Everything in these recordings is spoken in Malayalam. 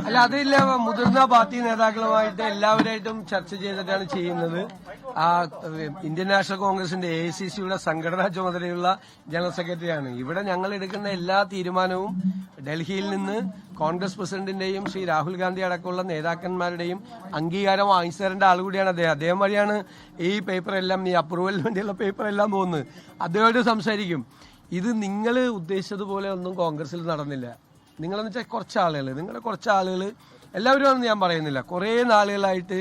അല്ല, അതില്ല. മുതിർന്ന പാർട്ടി നേതാക്കളുമായിട്ട് എല്ലാവരായിട്ടും ചർച്ച ചെയ്തിട്ടാണ് ചെയ്യുന്നത്. ഇന്ത്യൻ നാഷണൽ കോൺഗ്രസിന്റെ AICCയുടെ സംഘടനാ ചുമതലയുള്ള ജനറൽ സെക്രട്ടറിയാണ്. ഇവിടെ ഞങ്ങൾ എടുക്കുന്ന എല്ലാ തീരുമാനവും ഡൽഹിയിൽ നിന്ന് കോൺഗ്രസ് പ്രസിഡന്റിന്റെയും ശ്രീ രാഹുൽ ഗാന്ധി അടക്കമുള്ള നേതാക്കന്മാരുടെയും അംഗീകാരം വാങ്ങിച്ചു തരേണ്ട ആളുകൂടിയാണ് അദ്ദേഹം വഴിയാണ് ഈ പേപ്പറെല്ലാം, ഈ അപ്രൂവലിന് വേണ്ടിയുള്ള പേപ്പറെല്ലാം പോകുന്നത്. അദ്ദേഹമായിട്ട് സംസാരിക്കും. ഇത് നിങ്ങൾ ഉദ്ദേശിച്ചതുപോലെ ഒന്നും കോൺഗ്രസിൽ നടന്നില്ല. നിങ്ങളെന്ന് വെച്ചാൽ കുറച്ച് ആളുകൾ എല്ലാവരുമാണെന്ന് ഞാൻ പറയുന്നില്ല, കുറേ നാളുകളായിട്ട്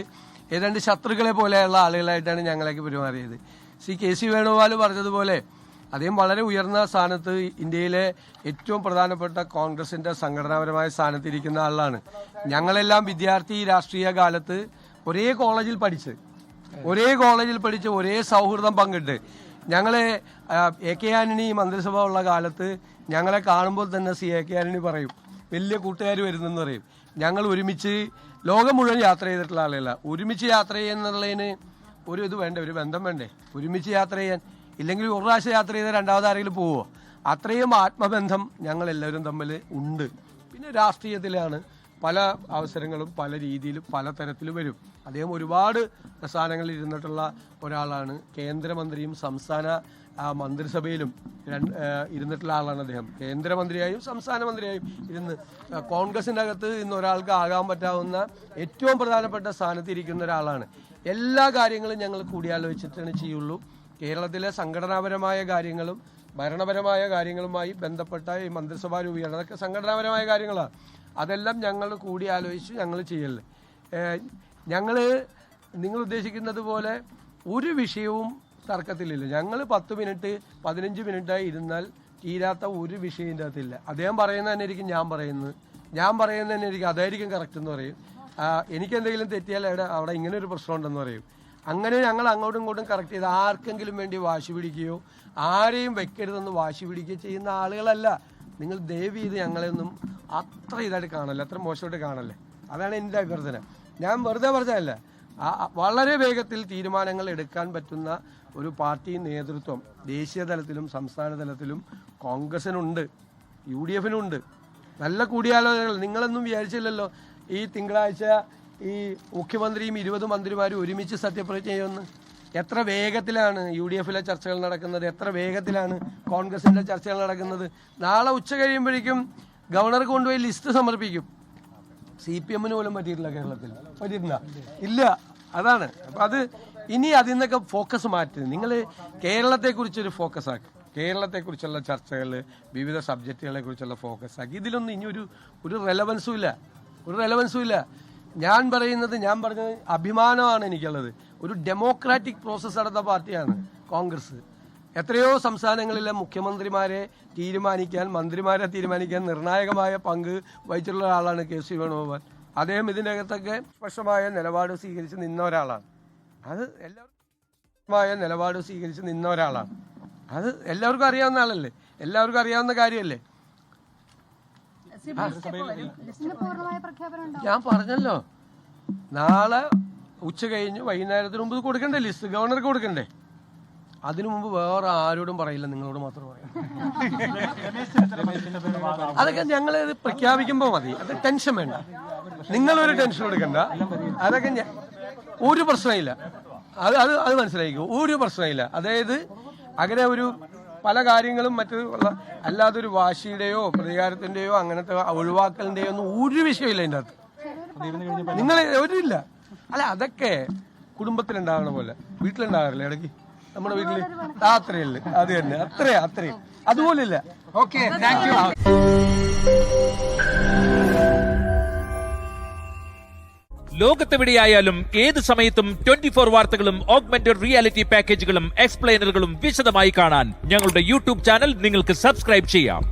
ഏതാണ്ട് ശത്രുക്കളെ പോലെയുള്ള ആളുകളായിട്ടാണ് ഞങ്ങളേക്ക് പെരുമാറിയത്. ശ്രീ KC വേണുഗോപാൽ പറഞ്ഞതുപോലെ അദ്ദേഹം വളരെ ഉയർന്ന സ്ഥാനത്ത്, ഇന്ത്യയിലെ ഏറ്റവും പ്രധാനപ്പെട്ട കോൺഗ്രസിന്റെ സംഘടനാപരമായ സ്ഥാനത്തിരിക്കുന്ന ആളാണ്. ഞങ്ങളെല്ലാം വിദ്യാർത്ഥി രാഷ്ട്രീയ കാലത്ത് ഒരേ കോളേജിൽ പഠിച്ച് ഒരേ സൗഹൃദം പങ്കിട്ട് ഞങ്ങളെ AK ആന്റണി മന്ത്രിസഭ ഉള്ള കാലത്ത് ഞങ്ങളെ കാണുമ്പോൾ തന്നെ AK ആന്റണി പറയും, വലിയ കൂട്ടുകാർ വരുന്നെന്ന് പറയും. ഞങ്ങൾ ഒരുമിച്ച് ലോകം മുഴുവൻ യാത്ര ചെയ്തിട്ടുള്ള ആളുകളല്ല. ഒരുമിച്ച് യാത്ര ചെയ്യുന്നുള്ളതിന് ഒരു ബന്ധം വേണ്ടേ? ഒരുമിച്ച് യാത്ര ചെയ്യാൻ ഇല്ലെങ്കിൽ ഒരു പ്രാവശ്യം യാത്ര ചെയ്താൽ രണ്ടാമത് ആരെങ്കിലും പോവോ? അത്രയും ആത്മബന്ധം ഞങ്ങൾ എല്ലാവരും തമ്മിൽ ഉണ്ട്. പിന്നെ രാഷ്ട്രീയത്തിലാണ് പല അവസരങ്ങളും പല രീതിയിലും പല തരത്തിലും വരും. അദ്ദേഹം ഒരുപാട് സ്ഥാനങ്ങളിൽ ഇരുന്നിട്ടുള്ള ഒരാളാണ്. കേന്ദ്രമന്ത്രിയും സംസ്ഥാന മന്ത്രിസഭയിലും ഇരുന്നിട്ടുള്ള ആളാണ് അദ്ദേഹം. കേന്ദ്രമന്ത്രിയായും സംസ്ഥാന മന്ത്രിയായും ഇരുന്ന് കോൺഗ്രസിൻ്റെ അകത്ത് ഇന്ന് ഒരാൾക്ക് ആകാൻ പറ്റാവുന്ന ഏറ്റവും പ്രധാനപ്പെട്ട സ്ഥാനത്തിരിക്കുന്ന ഒരാളാണ്. എല്ലാ കാര്യങ്ങളും ഞങ്ങൾ കൂടിയാലോചിച്ചിട്ടാണ് ചെയ്യുള്ളൂ. കേരളത്തിലെ സംഘടനാപരമായ കാര്യങ്ങളും ഭരണപരമായ കാര്യങ്ങളുമായി ബന്ധപ്പെട്ട ഈ മന്ത്രിസഭാ രൂപീകരണം, അതൊക്കെ സംഘടനാപരമായ കാര്യങ്ങളാണ്. അതെല്ലാം ഞങ്ങൾ കൂടിയാലോചിച്ച് ഞങ്ങൾ ചെയ്യല്ലേ. നിങ്ങൾ ഉദ്ദേശിക്കുന്നത് പോലെ ഒരു വിഷയവും തർക്കത്തിലില്ല. ഞങ്ങൾ 10 മിനിറ്റ് 15 മിനിറ്റായി ഇരുന്നാൽ തീരാത്ത ഒരു വിഷയത്തിൻ്റെ അകത്തില്ല. അദ്ദേഹം പറയുന്നത് തന്നെ ആയിരിക്കും ഞാൻ പറയുന്നത് തന്നെ ആയിരിക്കും അതായിരിക്കും കറക്റ്റ് എന്ന് പറയും. എനിക്കെന്തെങ്കിലും തെറ്റിയാൽ അവിടെ ഇങ്ങനെ ഒരു പ്രശ്നമുണ്ടെന്ന് പറയും. അങ്ങനെ ഞങ്ങൾ അങ്ങോട്ടും ഇങ്ങോട്ടും കറക്റ്റ് ചെയ്ത് ആർക്കെങ്കിലും വേണ്ടി വാശി പിടിക്കുകയോ ആരെയും വെക്കരുതെന്ന് വാശി പിടിക്കുകയോ ചെയ്യുന്ന ആളുകളല്ല. നിങ്ങൾ ദയവ് ചെയ്ത് ഞങ്ങളെയൊന്നും അത്ര ഇതായിട്ട് കാണല്ലേ, അത്ര മോശമായിട്ട് കാണല്ലേ. അതാണ് എൻ്റെ അഭ്യർത്ഥന. ഞാൻ വെറുതെ പറഞ്ഞതല്ല. വളരെ വേഗത്തിൽ തീരുമാനങ്ങൾ എടുക്കാൻ പറ്റുന്ന ഒരു പാർട്ടി നേതൃത്വം ദേശീയ തലത്തിലും സംസ്ഥാന തലത്തിലും കോൺഗ്രസിനുണ്ട്, UDFനുണ്ട്. നല്ല കൂടിയാലോചനകൾ. നിങ്ങളൊന്നും വിചാരിച്ചില്ലല്ലോ ഈ തിങ്കളാഴ്ച ഈ മുഖ്യമന്ത്രിയും 20 മന്ത്രിമാരും ഒരുമിച്ച് സത്യപ്രതിജ്ഞ ചെയ്യുമെന്ന്. എത്ര വേഗത്തിലാണ് UDFലെ ചർച്ചകൾ നടക്കുന്നത്, എത്ര വേഗത്തിലാണ് കോൺഗ്രസിന്റെ ചർച്ചകൾ നടക്കുന്നത്. നാളെ ഉച്ച കഴിയുമ്പോഴേക്കും ഗവർണർക്ക് കൊണ്ടുപോയി ലിസ്റ്റ് സമർപ്പിക്കും. CPMന് പോലും പറ്റിയിട്ടില്ല, കേരളത്തിൽ പറ്റിയിട്ടില്ല, ഇല്ല. അതാണ്. അപ്പം അത് ഇനി അതിൽ നിന്നൊക്കെ ഫോക്കസ് മാറ്റി നിങ്ങൾ കേരളത്തെക്കുറിച്ചൊരു ഫോക്കസ് ആക്കി, കേരളത്തെക്കുറിച്ചുള്ള ചർച്ചകൾ, വിവിധ സബ്ജക്റ്റുകളെ കുറിച്ചുള്ള ഫോക്കസ് ആക്കി. ഇതിലൊന്നും ഇനി ഒരു റെലവൻസും ഇല്ല. ഞാൻ പറഞ്ഞത് അഭിമാനമാണ് എനിക്കുള്ളത്. ഒരു ഡെമോക്രാറ്റിക് പ്രോസസ്സ് നടന്ന പാർട്ടിയാണ് കോൺഗ്രസ്. എത്രയോ സംസ്ഥാനങ്ങളിലെ മുഖ്യമന്ത്രിമാരെ മന്ത്രിമാരെ തീരുമാനിക്കാൻ നിർണായകമായ പങ്ക് വഹിച്ചിട്ടുള്ള ഒരാളാണ് KC വേണുഗോപാൽ. അദ്ദേഹം ഇതിനകത്തൊക്കെ സ്പഷ്ടമായ നിലപാട് സ്വീകരിച്ച് നിന്ന ഒരാളാണ്. അത് എല്ലാവർക്കും അറിയാവുന്ന ആളല്ലേ, എല്ലാവർക്കും അറിയാവുന്ന കാര്യമല്ലേ. ഞാൻ പറഞ്ഞല്ലോ, നാളെ ഉച്ച കഴിഞ്ഞ് വൈകുന്നേരത്തിന് മുമ്പ് കൊടുക്കണ്ടേ ലിസ്റ്റ്, ഗവർണർക്ക് കൊടുക്കണ്ടേ. അതിനു മുമ്പ് വേറെ ആരോടും പറയില്ല, നിങ്ങളോട് മാത്രം പറയും. അതൊക്കെ ഞങ്ങൾ പ്രഖ്യാപിക്കുമ്പോൾ മതി. അത് ടെൻഷൻ വേണ്ട, നിങ്ങളൊരു ടെൻഷൻ എടുക്കണ്ട. അതൊക്കെ ഒരു പ്രശ്നമില്ല. അത് മനസ്സിലാക്കിക്കോ, ഒരു പ്രശ്നമില്ല. അതായത് അങ്ങനെ പല കാര്യങ്ങളും അല്ലാതൊരു വാശിയുടെയോ പ്രതികാരത്തിന്റെയോ അങ്ങനത്തെ ഒഴിവാക്കലിന്റെയോ ഒന്നും ഒരു വിഷയമില്ല അതിൻ്റെ അകത്ത്. നിങ്ങൾ ഒരില്ല. അല്ല, അതൊക്കെ കുടുംബത്തിലുണ്ടാകണ പോലെ വീട്ടിലുണ്ടാകാറില്ല ഇടയ്ക്ക്. നമ്മുടെ വീട്ടില് അത്രയല്ലേ, അത് തന്നെ, അത്രയും അതുപോലില്ല. Okay, thank you. ലോകത്തെവിടെയായാലും ഏത് സമയത്തും 24 വാർത്തകളും ഓഗ്മെന്റഡ് റിയാലിറ്റി പാക്കേജുകളും എക്സ്പ്ലെയിനറുകളും വിശദമായി കാണാൻ ഞങ്ങളുടെ YouTube ചാനൽ നിങ്ങൾക്ക് സബ്സ്ക്രൈബ് ചെയ്യാം.